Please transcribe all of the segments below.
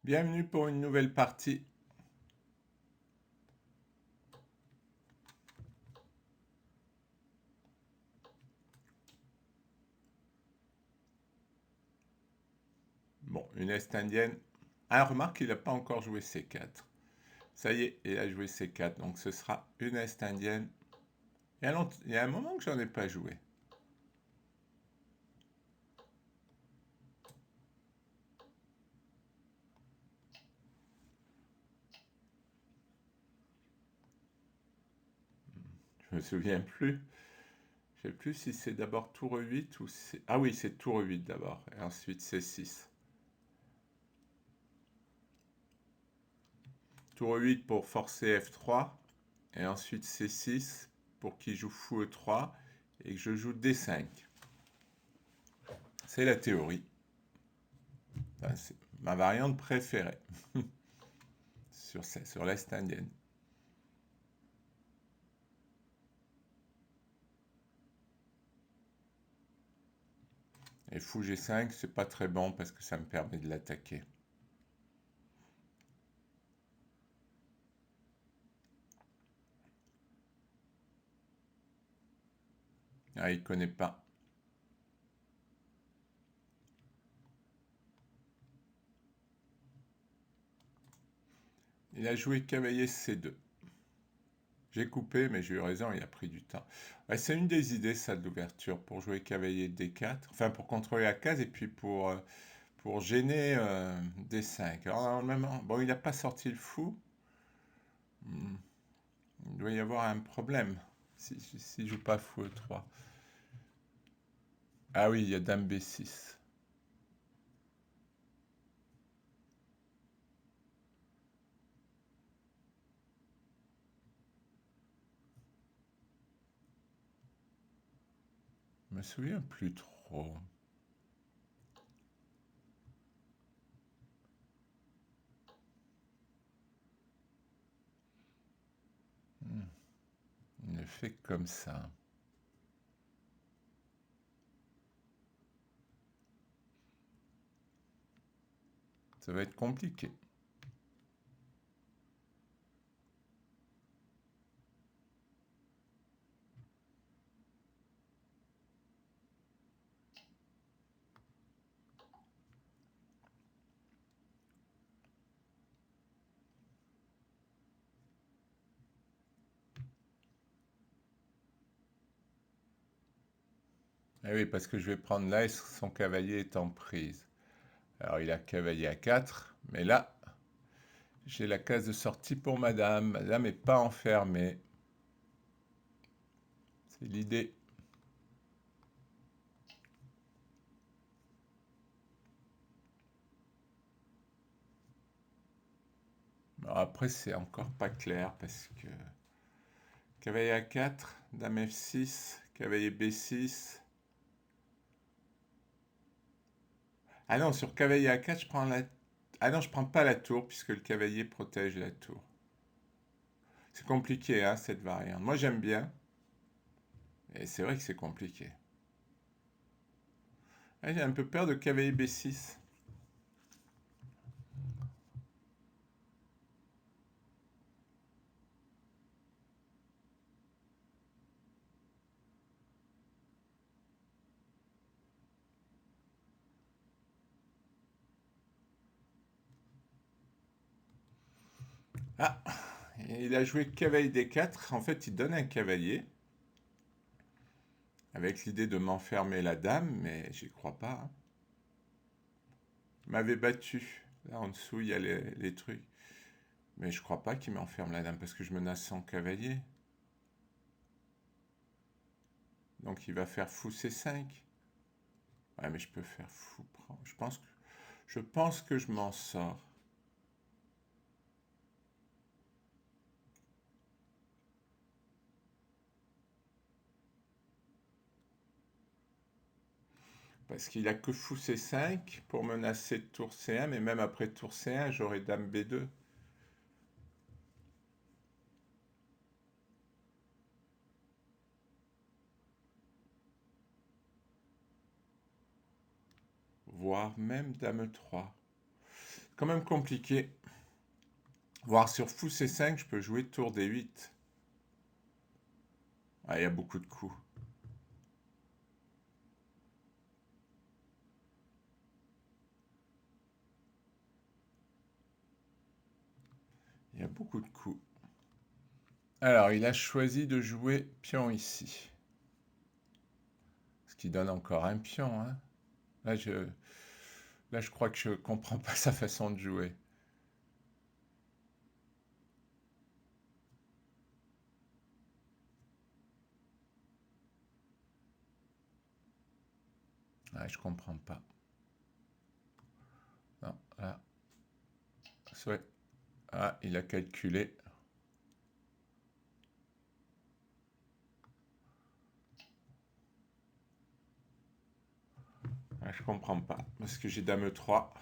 Bienvenue pour une nouvelle partie. Bon, une Est-Indienne. Ah, remarque, il n'a pas encore joué C4. Ça y est, il a joué C4, donc ce sera une Est-Indienne. Il y a un moment que j'en ai pas joué. Je me souviens plus. Je sais plus si c'est d'abord tour 8 ou c'est... Ah oui, c'est tour 8 d'abord, et ensuite C6. Tour 8 pour forcer F3, et ensuite C6 pour qu'il joue fou E3, et que je joue D5. C'est la théorie. Enfin, c'est ma variante préférée sur l'Est indienne. Et fou G5, c'est pas très bon parce que ça me permet de l'attaquer. Ah, il connaît pas. Il a joué cavalier C2. J'ai coupé, mais j'ai eu raison, il a pris du temps. Ouais, c'est une des idées, ça, de l'ouverture, pour jouer cavalier D4. Enfin, pour contrôler la case et puis pour gêner D5. Alors, même, bon, il n'a pas sorti le fou. Hmm, il doit y avoir un problème si ne joue pas fou E3. Ah oui, il y a dame B6. Je me souviens plus trop. Hmm, il le fait comme ça. Ça va être compliqué. Ah oui, parce que je vais prendre là et son cavalier est en prise. Alors il a cavalier à 4, mais là, j'ai la case de sortie pour madame. Madame n'est pas enfermée. C'est l'idée. Alors après, c'est encore pas clair parce que cavalier à 4, dame F6, cavalier B6. Ah non, sur cavalier à 4, je prends la... Ah non, je prends pas la tour puisque le cavalier protège la tour. C'est compliqué, hein, cette variante. Moi, j'aime bien. Et c'est vrai que c'est compliqué. Ah, j'ai un peu peur de cavalier B6. Ah, il a joué cavalier D4. En fait, il donne un cavalier avec l'idée de m'enfermer la dame, mais j'y crois pas, hein. Il m'avait battu. Là en dessous, il y a les trucs. Mais je crois pas qu'il m'enferme la dame parce que je menace son cavalier. Donc il va faire fou C5. Ouais, mais je peux faire fou prend. Je pense que je m'en sors. Parce qu'il a que fou C5 pour menacer tour C1, mais même après tour C1, j'aurai dame B2. Voire même dame 3. quand même compliqué. Voir sur fou C5, je peux jouer tour D8. Ah, il y a beaucoup de coups. Il y a beaucoup de coups. Alors, il a choisi de jouer pion ici. Ce qui donne encore un pion, hein. Là, je crois que je comprends pas sa façon de jouer. Ah, je comprends pas. Non, là. Soit... Ah, il a calculé. Ah, je comprends pas. Parce que j'ai dame 3.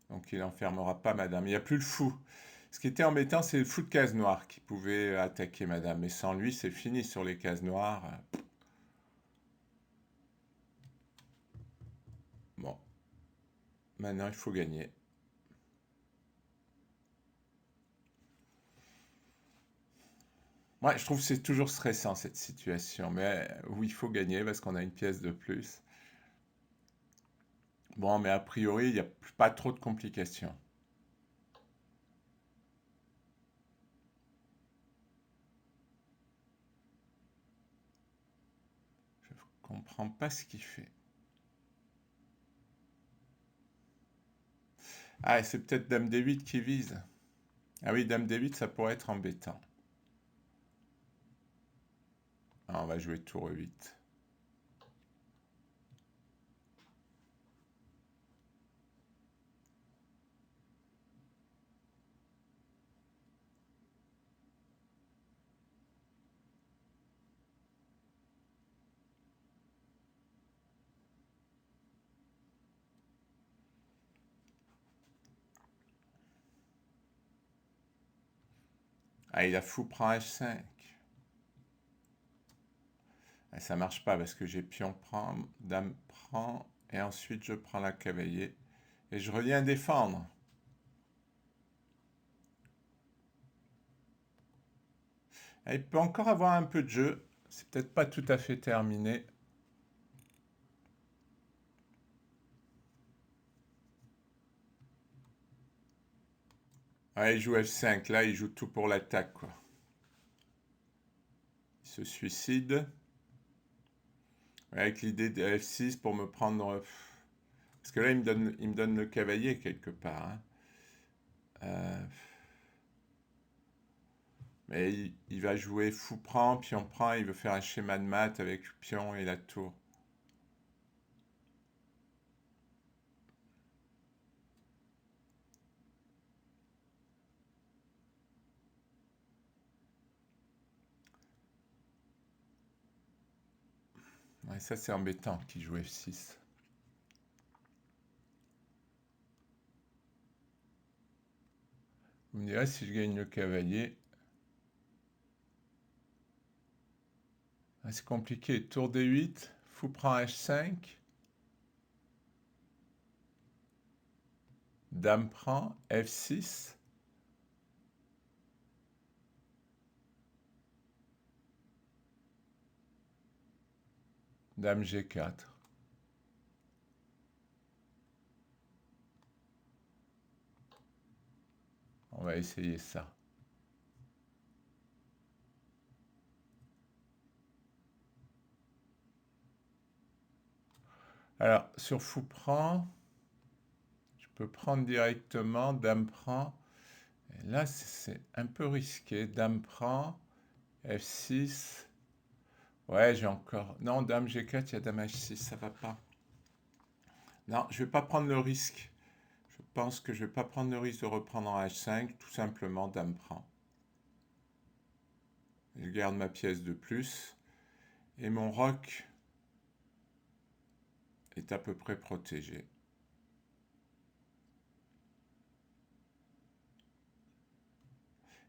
Donc il n'enfermera pas madame. Il n'y a plus le fou. Ce qui était embêtant, c'est le fou de case noire qui pouvait attaquer madame. Mais sans lui, c'est fini sur les cases noires. Bon, maintenant il faut gagner. Ouais, je trouve que c'est toujours stressant cette situation. Mais où il faut gagner parce qu'on a une pièce de plus. Bon, mais a priori, il n'y a pas trop de complications. Je comprends pas ce qu'il fait. Ah, c'est peut-être dame D8 qui vise. Ah oui, dame D8, ça pourrait être embêtant. Ah, on va jouer tour E8. Ah, il a fou prend H5. Ah, ça marche pas parce que j'ai pion prend, dame prend, et ensuite je prends la cavalier. Et je reviens défendre. Ah, il peut encore avoir un peu de jeu. C'est peut-être pas tout à fait terminé. Ah, il joue F5. Là, il joue tout pour l'attaque, quoi. Il se suicide. Avec l'idée de F6 pour me prendre... Parce que là, il me donne le cavalier quelque part, hein. Euh, Mais il va jouer fou prend, pion prend, il veut faire un schéma de maths avec le pion et la tour. Ouais, ça c'est embêtant qu'il joue F6. Vous me direz si je gagne le cavalier. Ah, c'est compliqué. Tour D8, fou prend H5, dame prend F6. Dame G4. On va essayer ça. Alors, sur fou prend, je peux prendre directement, dame prend. Et là, c'est un peu risqué. Dame prend, F6. Ouais, j'ai encore... Non, dame G4, il y a dame H6, ça va pas. Non, je vais pas prendre le risque. Je pense que je vais pas prendre le risque de reprendre en H5, tout simplement dame prend. Je garde ma pièce de plus. Et mon roc est à peu près protégé.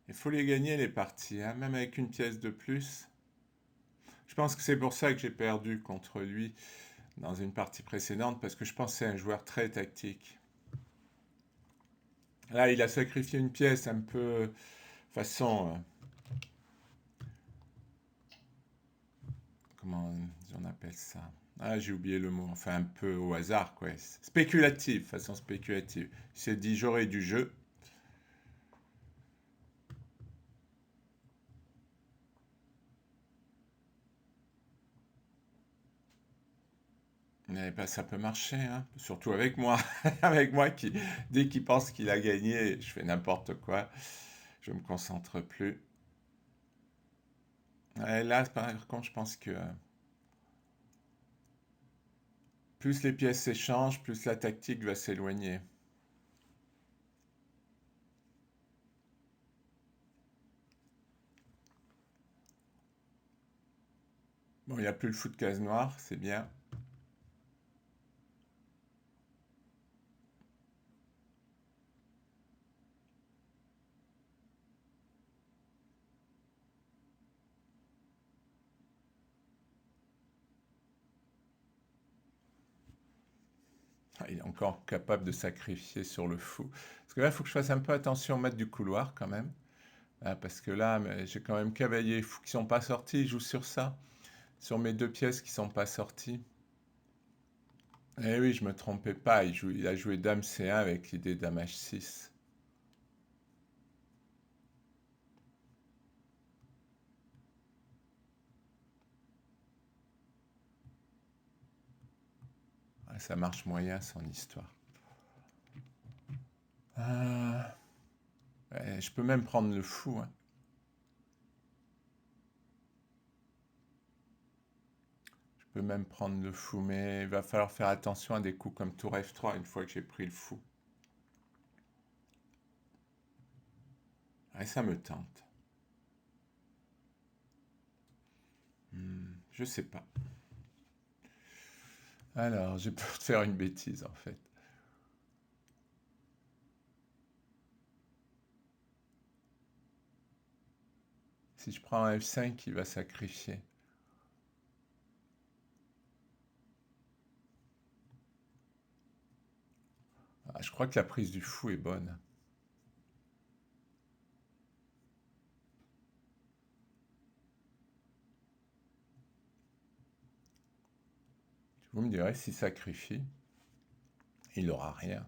Il faut les gagner les parties, hein, même avec une pièce de plus. Je pense que c'est pour ça que j'ai perdu contre lui dans une partie précédente, parce que je pense que c'est un joueur très tactique. Là, il a sacrifié une pièce un peu façon, comment on appelle ça? Ah, j'ai oublié le mot. Enfin, un peu au hasard, quoi. Spéculative, façon spéculative. Il s'est dit, j'aurai du jeu. Mais ben, ça peut marcher, hein. Surtout avec moi. Avec moi qui, dès qu'il pense qu'il a gagné, je fais n'importe quoi. Je me concentre plus. Et là, par contre, je pense que plus les pièces s'échangent, plus la tactique va s'éloigner. Bon, il n'y a plus le fou de case noire, c'est bien. Ah, il est encore capable de sacrifier sur le fou. Parce que là, il faut que je fasse un peu attention au maître du couloir quand même. Ah, parce que là, mais j'ai quand même cavalier et fou qui sont pas sortis. Il joue sur ça. Sur mes deux pièces qui sont pas sorties. Eh oui, je me trompais pas. Il a joué dame C1 avec l'idée dame H6. Ah, ça marche moyen son histoire. Ah, ouais, je peux même prendre le fou, hein. Je peux même prendre le fou, mais il va falloir faire attention à des coups comme tour F3 une fois que j'ai pris le fou. Et ça me tente. Je sais pas. Alors, j'ai peur de faire une bêtise en fait. Si je prends un F5, il va sacrifier. Ah, je crois que la prise du fou est bonne. Vous me direz, s'il sacrifie, il n'aura rien.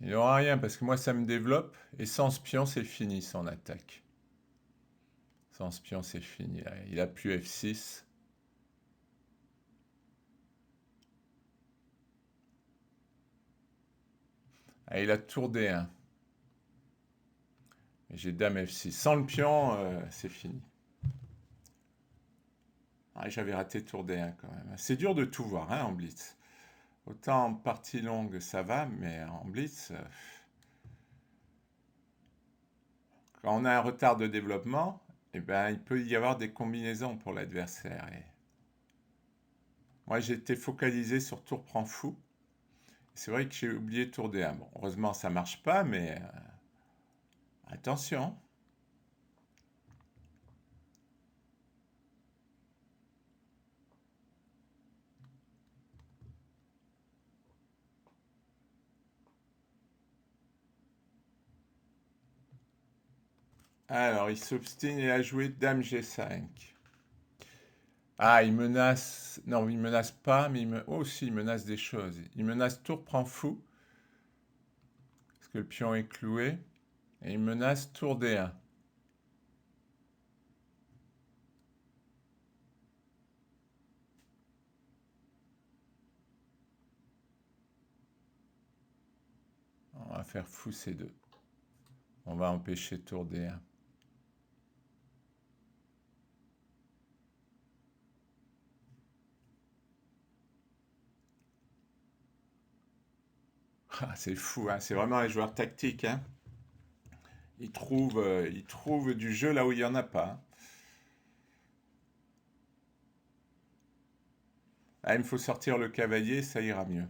Il n'aura rien parce que moi, ça me développe et sans ce pion, c'est fini son attaque. Sans ce pion, c'est fini. Il a plus F6. Ah, il a tour D1. J'ai dame F6. Sans le pion, c'est fini. Ah, j'avais raté tour D1 quand même. C'est dur de tout voir hein, en blitz. Autant en partie longue, ça va, mais en blitz, quand on a un retard de développement, eh ben, il peut y avoir des combinaisons pour l'adversaire. Et moi, j'étais focalisé sur tour prend fou. C'est vrai que j'ai oublié tour D1. Bon, heureusement, ça marche pas, mais attention. Alors, il s'obstine et a joué dame G5. Ah, il menace. Non, il menace pas, mais oh, si, il menace des choses. Il menace tour prend fou, parce que le pion est cloué. Et il menace tour D1. On va faire fou C2. On va empêcher tour D1. Ah, c'est fou, hein. C'est vraiment un joueur tactique, hein. Il trouve du jeu là où il n'y en a pas, hein. Ah, il me faut sortir le cavalier, ça ira mieux.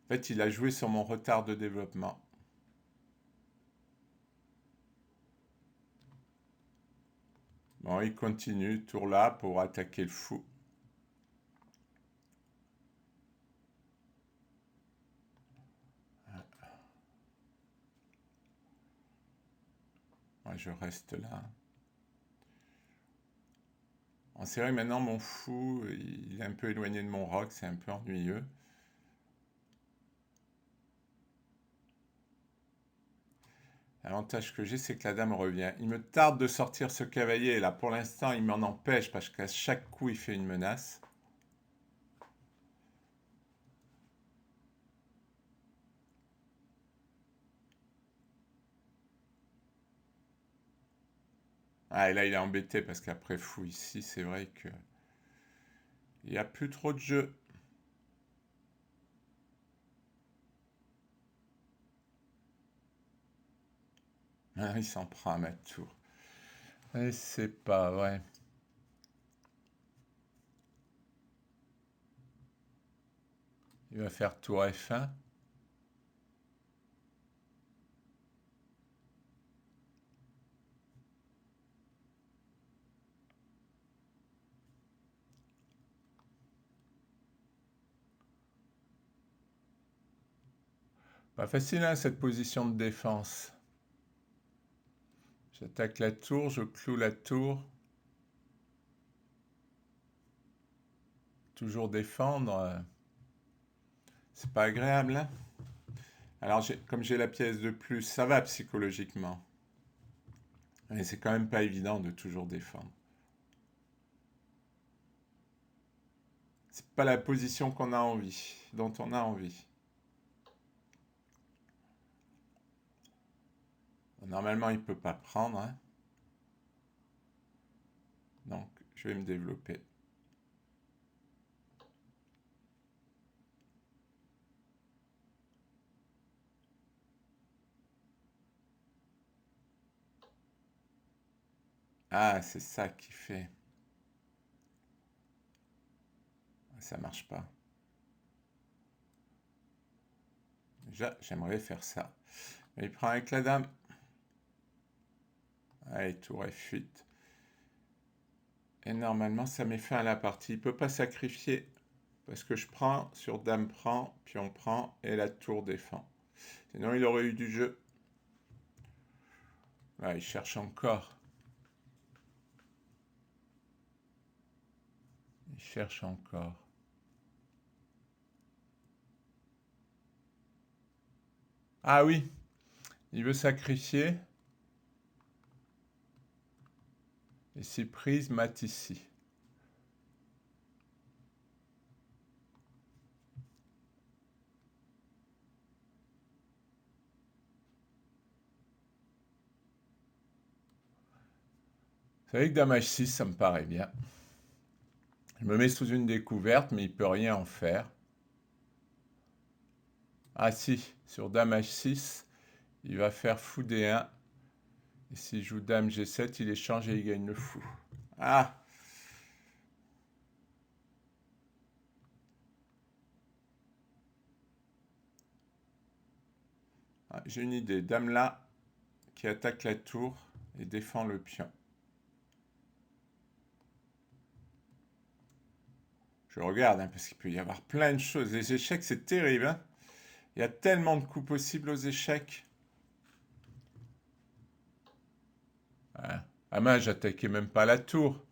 En fait, il a joué sur mon retard de développement. Bon, il continue, tour là pour attaquer le fou. Moi, je reste là. C'est vrai, maintenant, mon fou, il est un peu éloigné de mon roc, c'est un peu ennuyeux. L'avantage que j'ai, c'est que la dame revient. Il me tarde de sortir ce cavalier, et là, pour l'instant, il m'en empêche, parce qu'à chaque coup, il fait une menace. Ah, et là, il est embêté, parce qu'après fou ici, c'est vrai que il n'y a plus trop de jeu. Ah, il s'en prend à ma tour. Et c'est pas vrai. Il va faire tour F1. Pas facile, hein, cette position de défense. J'attaque la tour, je cloue la tour. Toujours défendre. C'est pas agréable, hein. Alors, comme j'ai la pièce de plus, ça va psychologiquement. Mais c'est quand même pas évident de toujours défendre. C'est pas la position qu'on a envie, dont on a envie. Normalement, il peut pas prendre, hein. Donc, je vais me développer. Ah, c'est ça qui fait. Ça marche pas. Déjà, j'aimerais faire ça. Mais il prend avec la dame. Allez, tour F8. Et normalement, ça met fin à la partie. Il peut pas sacrifier. Parce que je prends, sur dame prend, pion prend, et la tour défend. Sinon, il aurait eu du jeu. Ah, il cherche encore. Il cherche encore. Ah oui, il veut sacrifier. Et si prise, mate ici. Vous savez que dame H6, ça me paraît bien. Je me mets sous une découverte, mais il peut rien en faire. Ah si, sur dame H6, il va faire fou D1. Et s'il joue dame G7, il échange et il gagne le fou. Ah, j'ai une idée. Dame là, qui attaque la tour et défend le pion. Je regarde, hein, parce qu'il peut y avoir plein de choses. Les échecs, c'est terrible, hein. Il y a tellement de coups possibles aux échecs. Ah, ah mince, j'attaquais même pas la tour.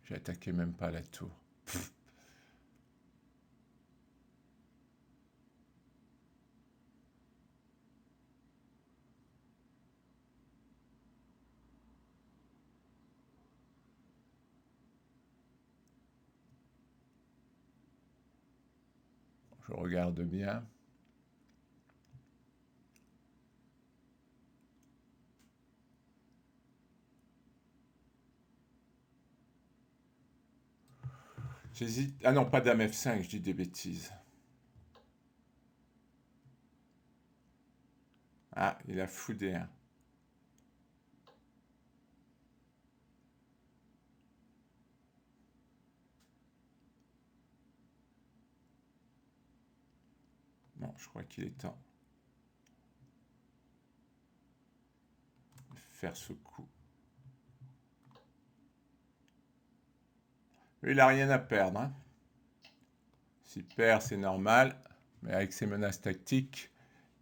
J'attaquais même pas la tour. Je regarde bien. J'hésite. Ah non, pas dame F5, je dis des bêtises. Ah, il a fou D1. Non, je crois qu'il est temps. faire ce coup. Lui, il n'a rien à perdre, hein. S'il perd, c'est normal. Mais avec ses menaces tactiques,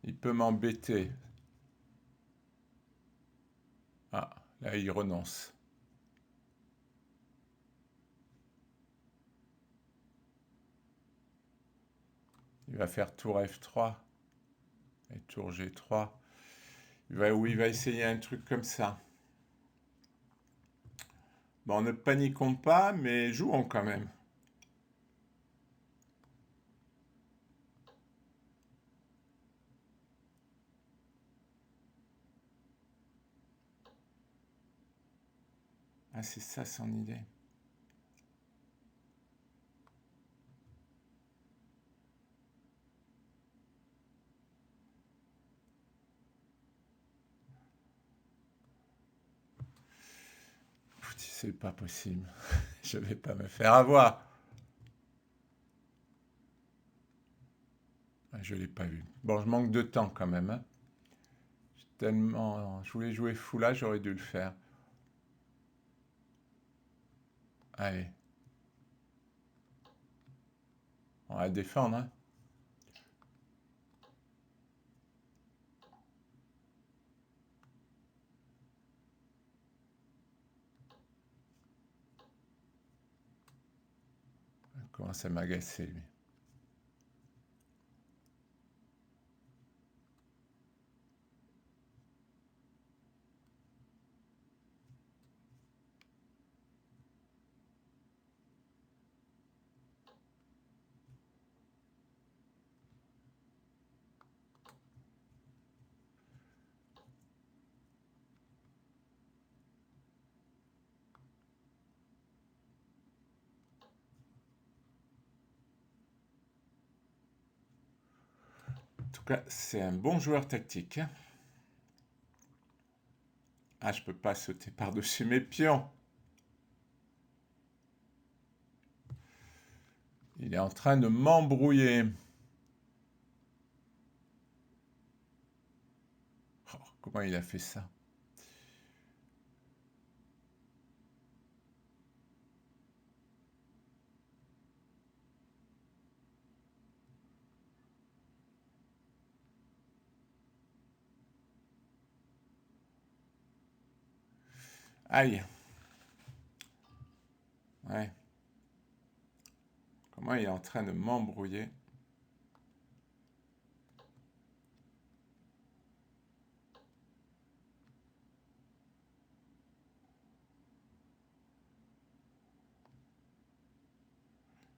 il peut m'embêter. Ah, là, il renonce. Il va faire tour F3 et tour G3. Il va essayer un truc comme ça. Bon, ne paniquons pas, mais jouons quand même. Ah, c'est ça son idée. C'est pas possible. Je vais pas me faire avoir. Ah, je l'ai pas vu. Bon, je manque de temps quand même, hein. Je voulais jouer fou là, j'aurais dû le faire. Allez. On va défendre, hein. Il commence à m'agacer, lui. En tout cas, c'est un bon joueur tactique, hein. Ah, je peux pas sauter par-dessus mes pions. Il est en train de m'embrouiller. Oh, comment il a fait ça? Aïe. Ouais. Comment il est en train de m'embrouiller?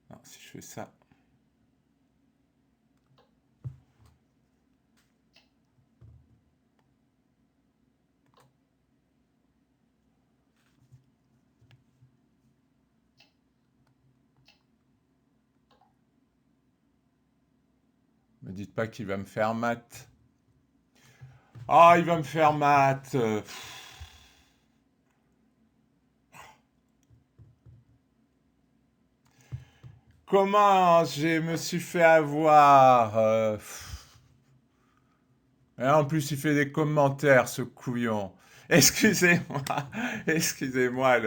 Non, si je fais ça. Me dites pas qu'il va me faire mat. Ah, il va me faire mat. Comment je me suis fait avoir Et en plus, il fait des commentaires, ce couillon. Excusez-moi, excusez-moi,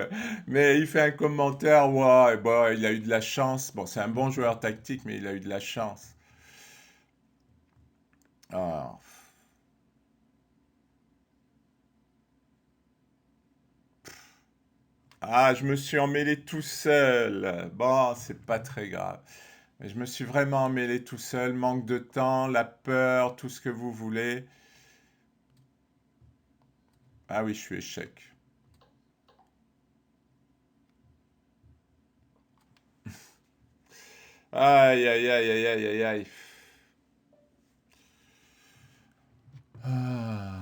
mais il fait un commentaire, ouais, bon, il a eu de la chance. Bon, c'est un bon joueur tactique, mais il a eu de la chance. Ah, ah, je me suis emmêlé tout seul. Bon, c'est pas très grave. Mais je me suis vraiment emmêlé tout seul. Manque de temps, la peur, tout ce que vous voulez. Ah oui, je suis échec. Aïe, aïe, aïe, aïe, aïe, aïe, aïe. Ah.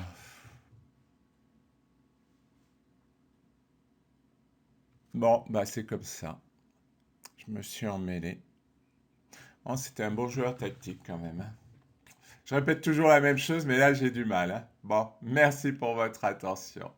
Bon, bah c'est comme ça. Je me suis emmêlé. Oh, c'était un bon joueur tactique quand même, hein. Je répète toujours la même chose, mais là j'ai du mal, hein. Bon, merci pour votre attention.